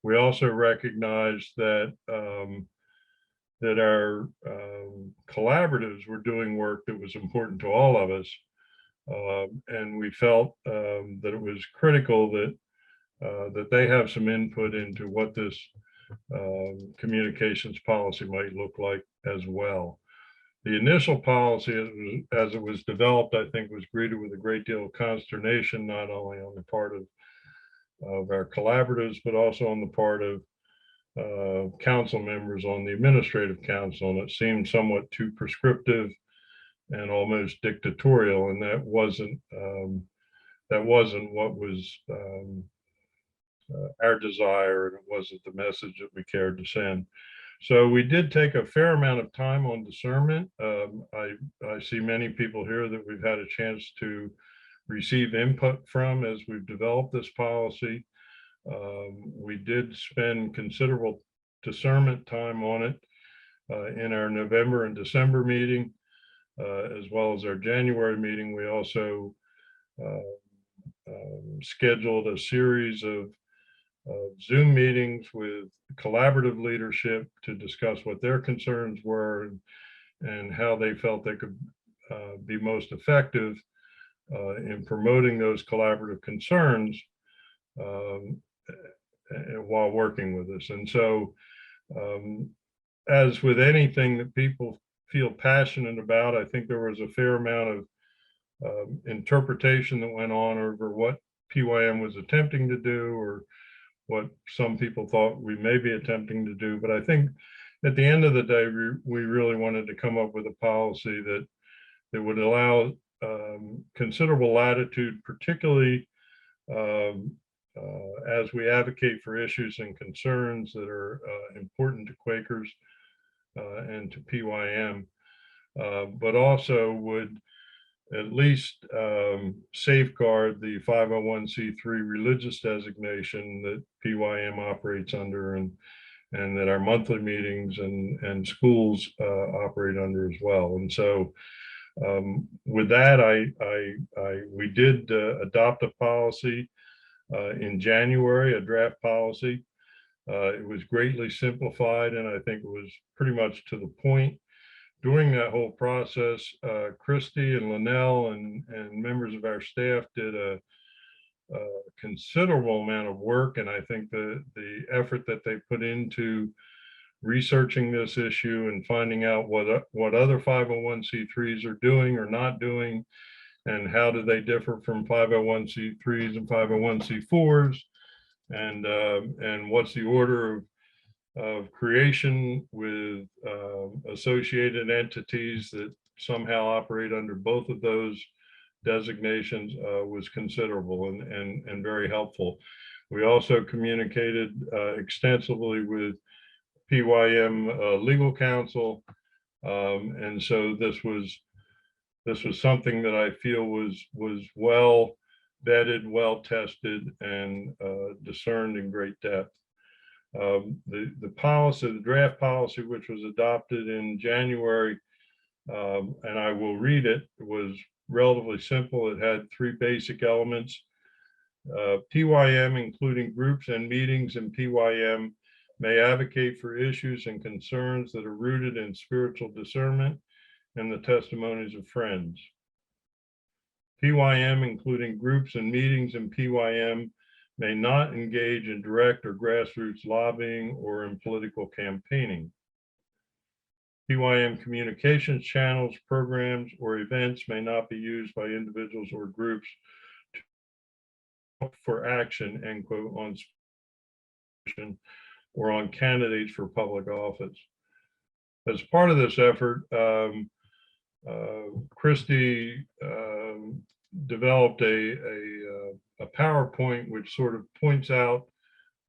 We also recognized that that our collaboratives were doing work that was important to all of us. And we felt that it was critical that that they have some input into what this communications policy might look like as well. The initial policy, as it was developed, I think was greeted with a great deal of consternation, not only on the part of our collaboratives, but also on the part of council members on the administrative council. And it seemed somewhat too prescriptive and almost dictatorial, and that wasn't what was our desire, and it wasn't the message that we cared to send. So we did take a fair amount of time on discernment. I see many people here that we've had a chance to receive input from as we've developed this policy. We did spend considerable discernment time on it in our November and December meeting, as well as our January meeting. We also scheduled a series of Zoom meetings with collaborative leadership to discuss what their concerns were and how they felt they could be most effective in promoting those collaborative concerns while working with us. And so, as with anything that people feel passionate about, I think there was a fair amount of interpretation that went on over what PYM was attempting to do, or what some people thought we may be attempting to do. But I think at the end of the day, we really wanted to come up with a policy that would allow considerable latitude, particularly as we advocate for issues and concerns that are important to Quakers and to PYM, but also would at least safeguard the 501c3 religious designation that PYM operates under, and that our monthly meetings and schools operate under as well. And so with that, we did adopt a policy in January, a draft policy. It was greatly simplified, and I think it was pretty much to the point. During that whole process, Christy and Linnell and members of our staff did a considerable amount of work, and I think the effort that they put into researching this issue and finding out what other 501c3s are doing or not doing, and how do they differ from 501c3s and 501c4s, and what's the order of creation with associated entities that somehow operate under both of those designations was considerable and very helpful. We also communicated extensively with PYM legal counsel, and so this was something that I feel was well vetted, well tested, and discerned in great depth. The policy, the draft policy, which was adopted in January, and I will read it, was relatively simple. It had three basic elements. PYM, including groups and meetings in PYM, may advocate for issues and concerns that are rooted in spiritual discernment and the testimonies of friends. PYM, including groups and meetings in PYM, may not engage in direct or grassroots lobbying or in political campaigning. PYM communications channels, programs, or events may not be used by individuals or groups for action, end quote, on or on candidates for public office. As part of this effort, Christy developed a PowerPoint which sort of points out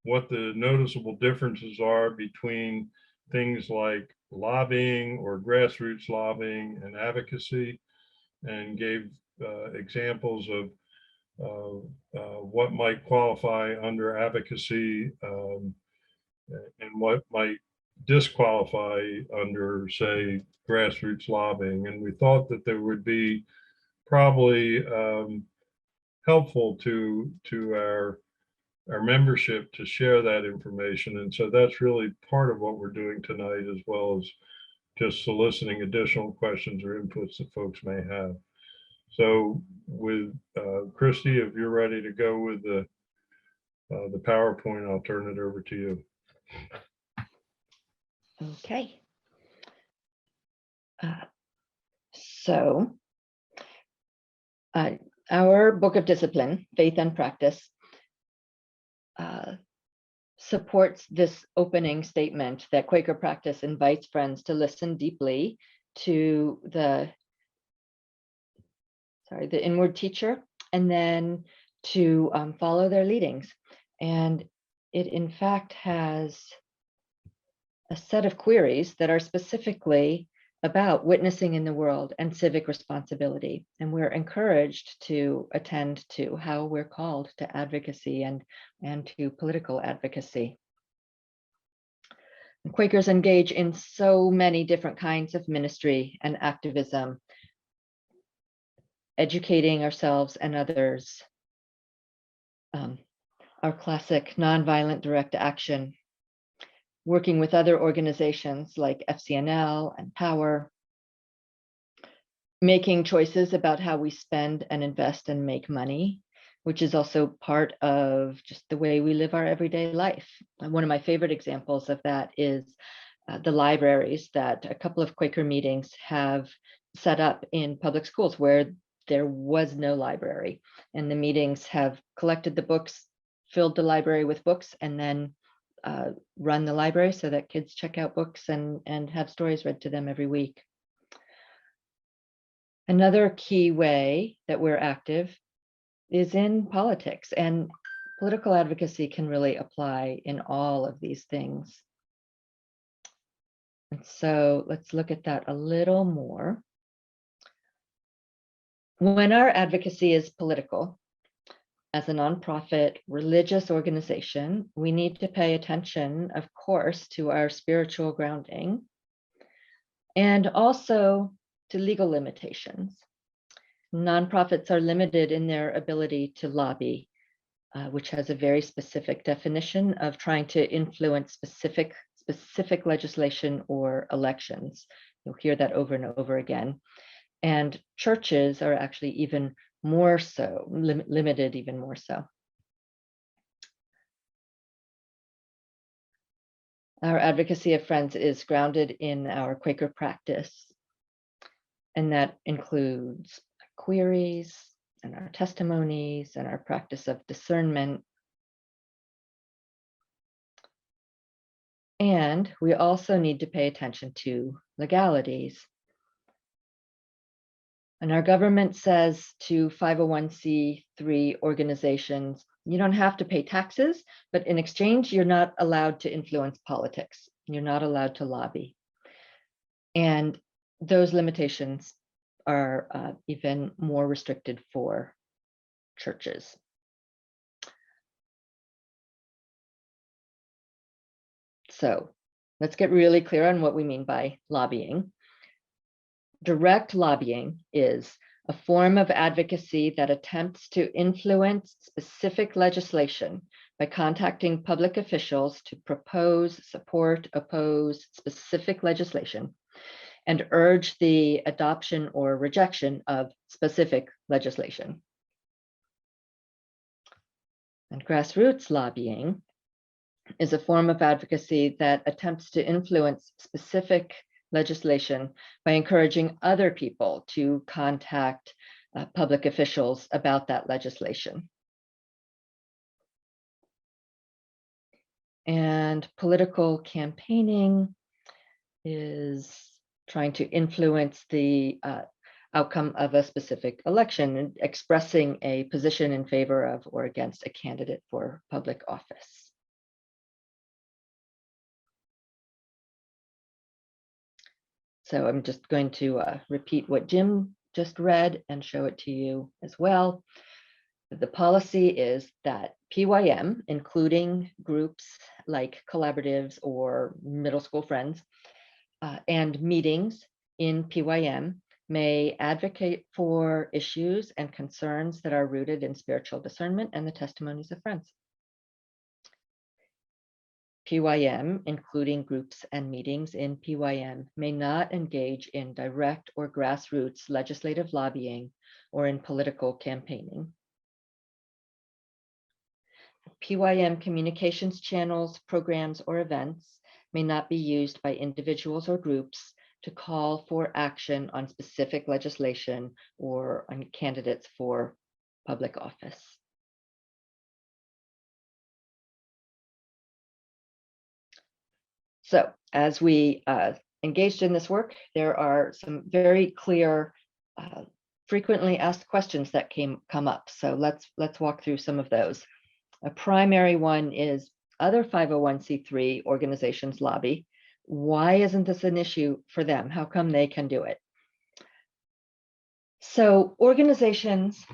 what the noticeable differences are between things like lobbying or grassroots lobbying and advocacy, and gave examples of what might qualify under advocacy and what might disqualify under, say, grassroots lobbying. And we thought that there would be probably helpful to our our membership to share that information. And so that's really part of what we're doing tonight, as well as just soliciting additional questions or inputs that folks may have. So with Christy, if you're ready to go with the PowerPoint, I'll turn it over to you. Okay. So our book of discipline, Faith and Practice, supports this opening statement that Quaker practice invites friends to listen deeply to the inward teacher, and then to follow their leadings. And it in fact has a set of queries that are specifically about witnessing in the world and civic responsibility. And we're encouraged to attend to how we're called to advocacy and to political advocacy. And Quakers engage in so many different kinds of ministry and activism, educating ourselves and others. Our classic nonviolent direct action, working with other organizations like FCNL and Power, making choices about how we spend and invest and make money, which is also part of just the way we live our everyday life. And one of my favorite examples of that is the libraries that a couple of Quaker meetings have set up in public schools where there was no library. And the meetings have collected the books, filled the library with books, and then run the library so that kids check out books and have stories read to them every week. Another key way that we're active is in politics, and political advocacy can really apply in all of these things. And so let's look at that a little more. When our advocacy is political, as a nonprofit religious organization, we need to pay attention, of course, to our spiritual grounding and also to legal limitations. Nonprofits are limited in their ability to lobby, which has a very specific definition of trying to influence specific legislation or elections. You'll hear that over and over again. And churches are actually even more so, limited even more so. Our advocacy of friends is grounded in our Quaker practice, and that includes queries and our testimonies and our practice of discernment. And we also need to pay attention to legalities. And our government says to 501c3 organizations, you don't have to pay taxes, but in exchange, you're not allowed to influence politics. You're not allowed to lobby. And those limitations are even more restricted for churches. So let's get really clear on what we mean by lobbying. Direct lobbying is a form of advocacy that attempts to influence specific legislation by contacting public officials to propose, support, oppose specific legislation, and urge the adoption or rejection of specific legislation. And grassroots lobbying is a form of advocacy that attempts to influence specific legislation by encouraging other people to contact public officials about that legislation. And political campaigning is trying to influence the outcome of a specific election and expressing a position in favor of or against a candidate for public office. So I'm just going to repeat what Jim just read and show it to you as well. The policy is that PYM, including groups like collaboratives or middle school friends, and meetings in PYM may advocate for issues and concerns that are rooted in spiritual discernment and the testimonies of friends. PYM, including groups and meetings in PYM, may not engage in direct or grassroots legislative lobbying or in political campaigning. PYM communications channels, programs, or events may not be used by individuals or groups to call for action on specific legislation or on candidates for public office. So as we engaged in this work, there are some very clear, frequently asked questions that come up. So let's walk through some of those. A primary one is, other 501c3 organizations lobby. Why isn't this an issue for them? How come they can do it? So organizations,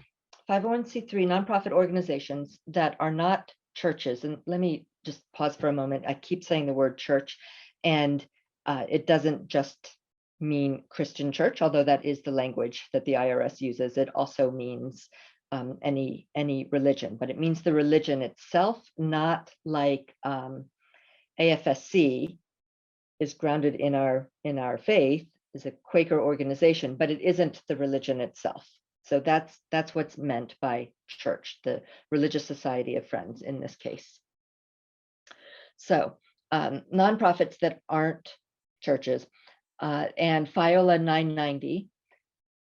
501c3 nonprofit organizations that are not churches, and let me just pause for a moment. I keep saying the word church, and it doesn't just mean Christian church, although that is the language that the IRS uses. It also means any religion, but it means the religion itself, not like AFSC is grounded in our faith, is a Quaker organization, but it isn't the religion itself. So that's what's meant by church, the Religious Society of Friends in this case. So nonprofits that aren't churches and file a 990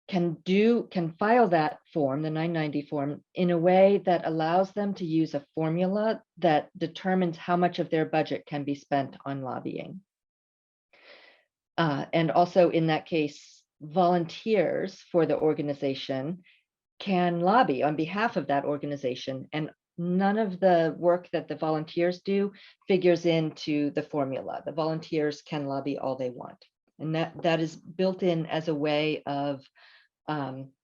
can file that form, the 990 form, in a way that allows them to use a formula that determines how much of their budget can be spent on lobbying. And also in that case, volunteers for the organization can lobby on behalf of that organization, and none of the work that the volunteers do figures into the formula. The volunteers can lobby all they want, and that is built in as a way of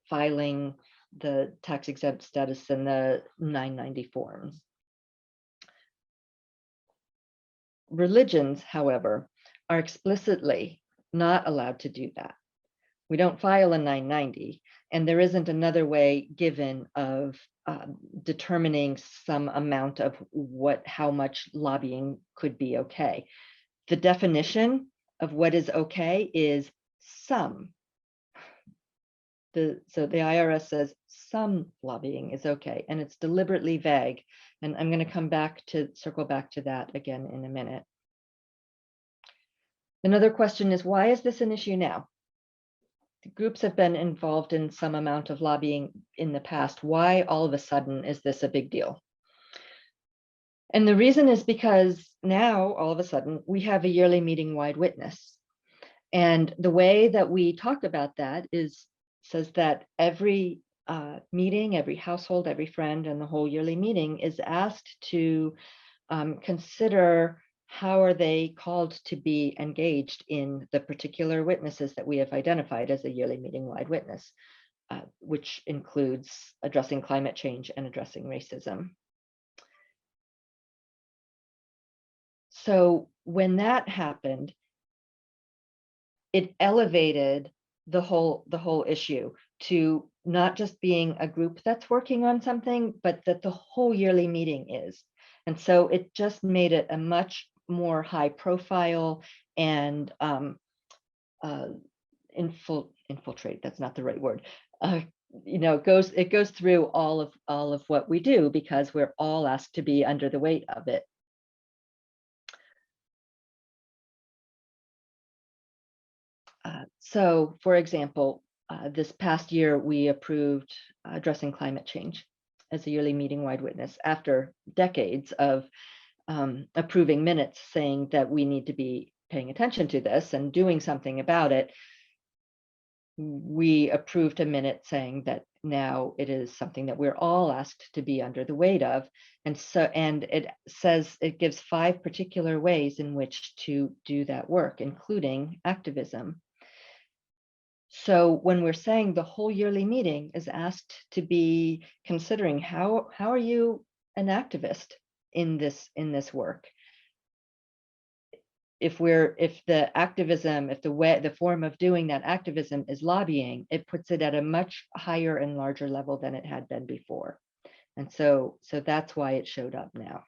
filing the tax exempt status in the 990 forms. Religions, however, are explicitly not allowed to do that. We don't file a 990, and there isn't another way given of determining some amount of how much lobbying could be okay. The definition of what is okay is some. So the IRS says some lobbying is okay, and it's deliberately vague. And I'm going to circle back to that again in a minute. Another question is, why is this an issue now? The groups have been involved in some amount of lobbying in the past. Why all of a sudden is this a big deal? And the reason is because now all of a sudden we have a yearly meeting-wide witness. And the way that we talk about that says that every meeting, every household, every friend, and the whole yearly meeting is asked to consider how are they called to be engaged in the particular witnesses that we have identified as a yearly meeting-wide witness, which includes addressing climate change and addressing racism. So when that happened, it elevated the whole issue to not just being a group that's working on something, but that the whole yearly meeting is. And so it just made it a much more high profile and infiltrate, that's not the right word. It goes through all of what we do because we're all asked to be under the weight of it. So, for example, this past year, we approved addressing climate change as a yearly meeting-wide witness after decades of approving minutes saying that we need to be paying attention to this and doing something about it. We approved a minute saying that now it is something that we're all asked to be under the weight of. And it says, it gives 5 particular ways in which to do that work, including activism. So when we're saying the whole yearly meeting is asked to be considering how are you an activist in this work? If the form of doing that activism is lobbying, it puts it at a much higher and larger level than it had been before. And so that's why it showed up now.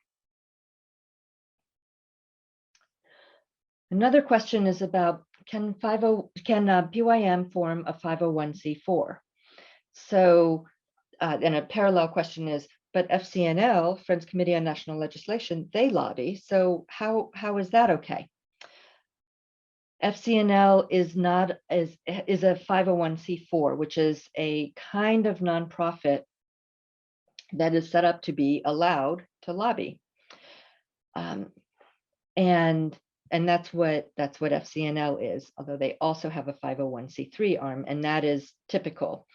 Another question is about can PYM form a 501c4? So, and a parallel question is, but FCNL, Friends Committee on National Legislation, they lobby. So how is that okay? FCNL is a 501c4, which is a kind of nonprofit that is set up to be allowed to lobby. And that's what FCNL is, although they also have a 501c3 arm, and that is typical.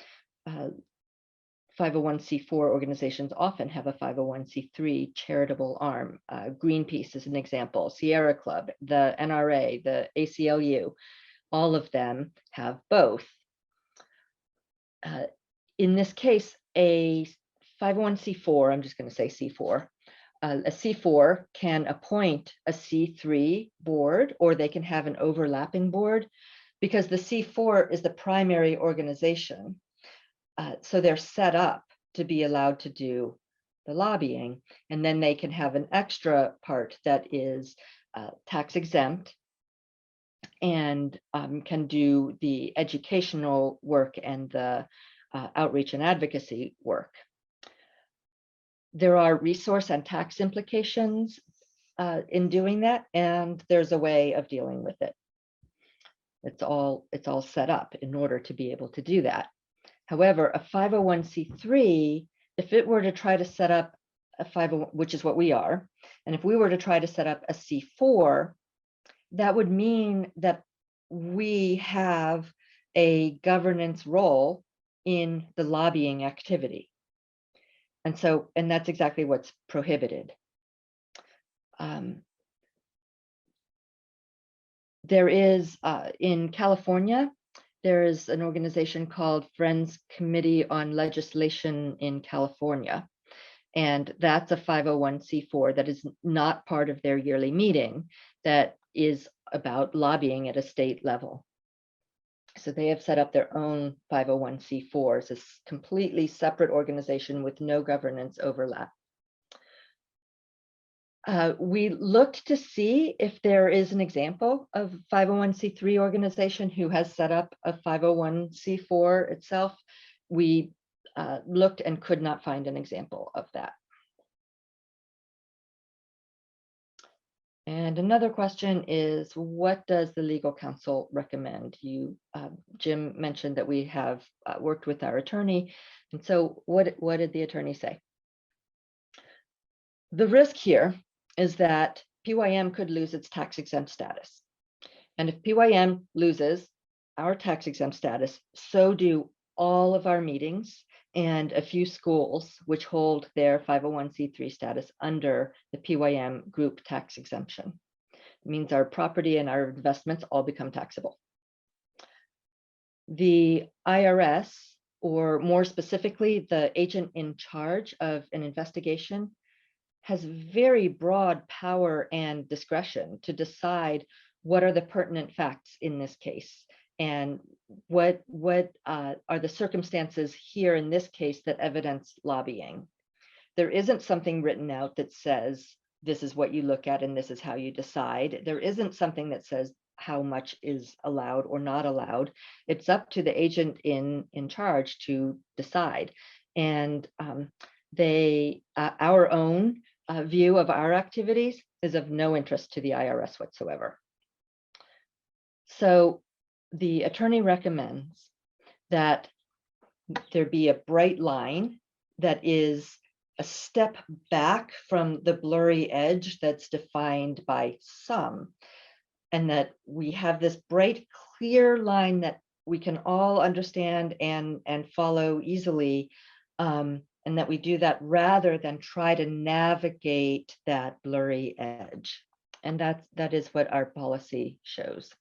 501c4 organizations often have a 501c3 charitable arm. Greenpeace is an example, Sierra Club, the NRA, the ACLU, all of them have both. In this case, a 501c4, I'm just going to say C4, a C4 can appoint a C3 board, or they can have an overlapping board, because the C4 is the primary organization. So they're set up to be allowed to do the lobbying, and then they can have an extra part that is tax exempt and can do the educational work and the outreach and advocacy work. There are resource and tax implications in doing that, and there's a way of dealing with it. It's all set up in order to be able to do that. However, a 501c3, if it were to try to set up a 501, which is what we are, and if we were to try to set up a C4, that would mean that we have a governance role in the lobbying activity. And that's exactly what's prohibited. There is, in California, there is an organization called Friends Committee on Legislation in California. And that's a 501c4 that is not part of their yearly meeting, that is about lobbying at a state level. So they have set up their own 501c4 as a completely separate organization with no governance overlap. We looked to see if there is an example of 501c3 organization who has set up a 501c4 itself. We looked and could not find an example of that. And another question is, what does the legal counsel recommend? Jim mentioned that we have worked with our attorney. And so what did the attorney say? The risk here is that PYM could lose its tax exempt status. And if PYM loses our tax exempt status, so do all of our meetings and a few schools which hold their 501c3 status under the PYM group tax exemption. It means our property and our investments all become taxable. The IRS, or more specifically, the agent in charge of an investigation, has very broad power and discretion to decide what are the pertinent facts in this case, and what are the circumstances here in this case that evidence lobbying. There isn't something written out that says this is what you look at and this is how you decide. There isn't something that says how much is allowed or not allowed. It's up to the agent in charge to decide. And our own view of our activities is of no interest to the IRS whatsoever. So the attorney recommends that there be a bright line that is a step back from the blurry edge that's defined by some, and that we have this bright, clear line that we can all understand and follow easily, and that we do that rather than try to navigate that blurry edge. And that is what our policy shows.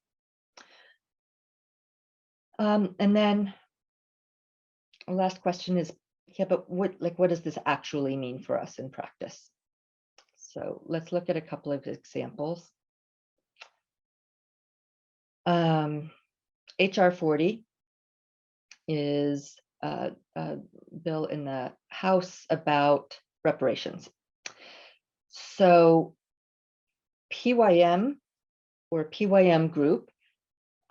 And then the last question is, yeah, but what does this actually mean for us in practice? So let's look at a couple of examples. HR 40 is a bill in the House about reparations. So PYM or PYM group,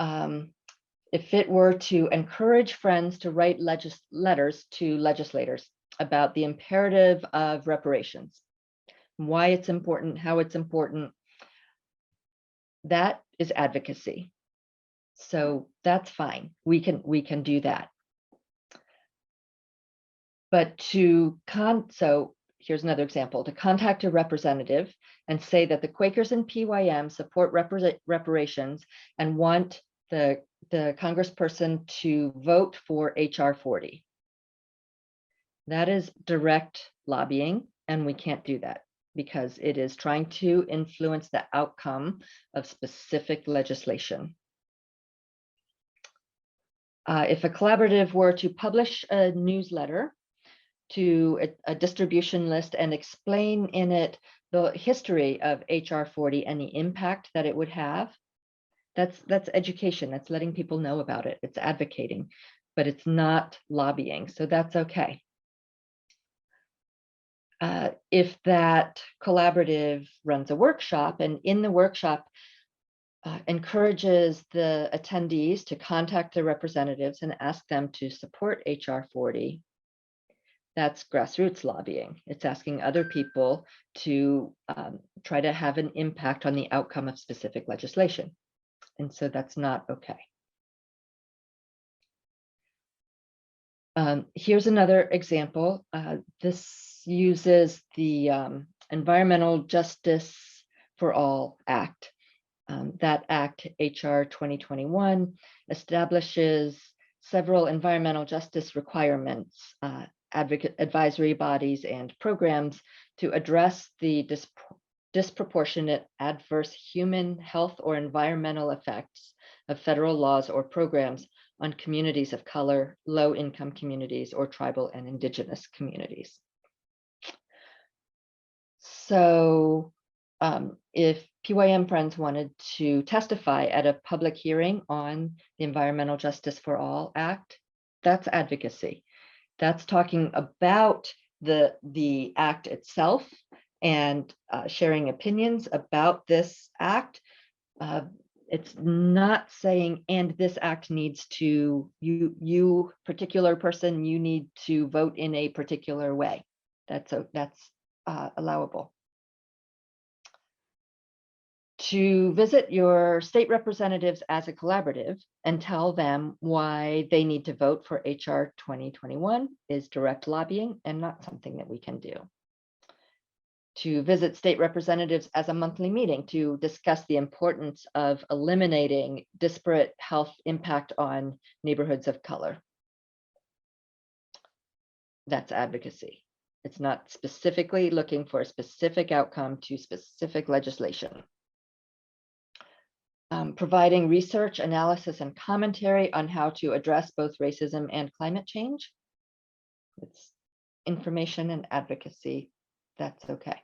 if it were to encourage friends to write letters to legislators about the imperative of reparations, why it's important, how it's important, that is advocacy. So that's fine. We can do that. But so here's another example: to contact a representative and say that the Quakers and PYM support reparations and want the congressperson to vote for HR 40. That is direct lobbying, and we can't do that because it is trying to influence the outcome of specific legislation. If a collaborative were to publish a newsletter to a distribution list and explain in it the history of HR 40 and the impact that it would have, that's education. That's letting people know about it. It's advocating, but it's not lobbying. So that's okay. If that collaborative runs a workshop and in the workshop encourages the attendees to contact their representatives and ask them to support HR 40, that's grassroots lobbying. It's asking other people to try to have an impact on the outcome of specific legislation. And so that's not okay. Here's another example. This uses the Environmental Justice for All Act. That Act, HR 2021, establishes several environmental justice requirements, advisory bodies and programs to address the disproportionate adverse human health or environmental effects of federal laws or programs on communities of color, low-income communities, or tribal and indigenous communities. So if PYM friends wanted to testify at a public hearing on the Environmental Justice for All Act, that's advocacy. That's talking about the act itself and sharing opinions about this act. It's not saying, and this act needs to, you particular person, you need to vote in a particular way. That's allowable. To visit your state representatives as a collaborative and tell them why they need to vote for HR 2021 is direct lobbying and not something that we can do. To visit state representatives as a monthly meeting to discuss the importance of eliminating disparate health impact on neighborhoods of color. That's advocacy. It's not specifically looking for a specific outcome to specific legislation. Providing research, analysis, and commentary on how to address both racism and climate change. It's information and advocacy. That's okay.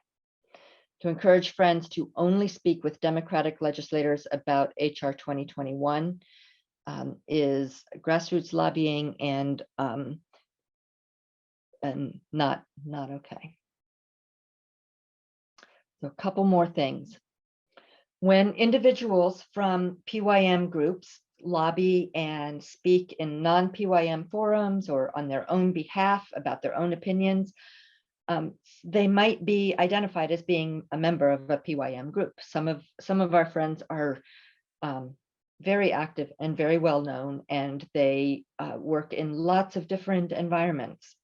To encourage friends to only speak with Democratic legislators about HR 2021 is grassroots lobbying and not okay. So a couple more things. When individuals from PYM groups lobby and speak in non-PYM forums or on their own behalf about their own opinions, they might be identified as being a member of a PYM group. Some of our friends are very active and very well known, and they work in lots of different environments.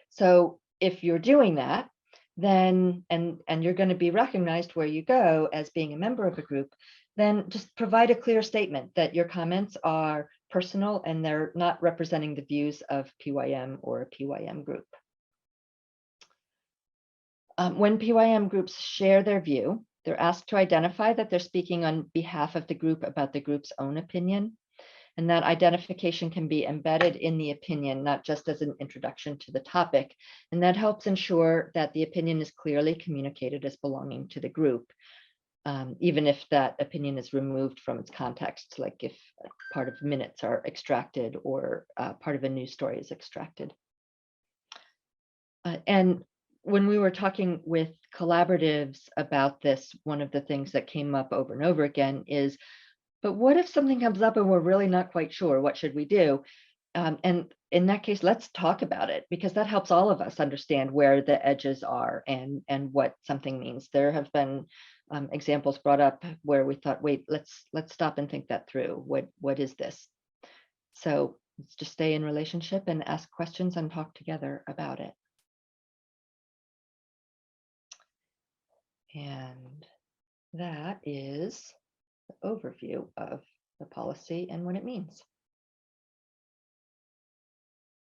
So if you're doing that, then and you're going to be recognized where you go as being a member of a group, then just provide a clear statement that your comments are personal and they're not representing the views of PYM or a PYM group. When PYM groups share their view, they're asked to identify that they're speaking on behalf of the group about the group's own opinion. And that identification can be embedded in the opinion, not just as an introduction to the topic. And that helps ensure that the opinion is clearly communicated as belonging to the group, even if that opinion is removed from its context, like if part of minutes are extracted or part of a news story is extracted. And when we were talking with collaboratives about this, one of the things that came up over and over again is, but what if something comes up and we're really not quite sure? What should we do? And in that case, let's talk about it, because that helps all of us understand where the edges are and what something means. There have been examples brought up where we thought, wait, let's stop and think that through. What is this? So let's just stay in relationship and ask questions and talk together about it. And that is the overview of the policy and what it means.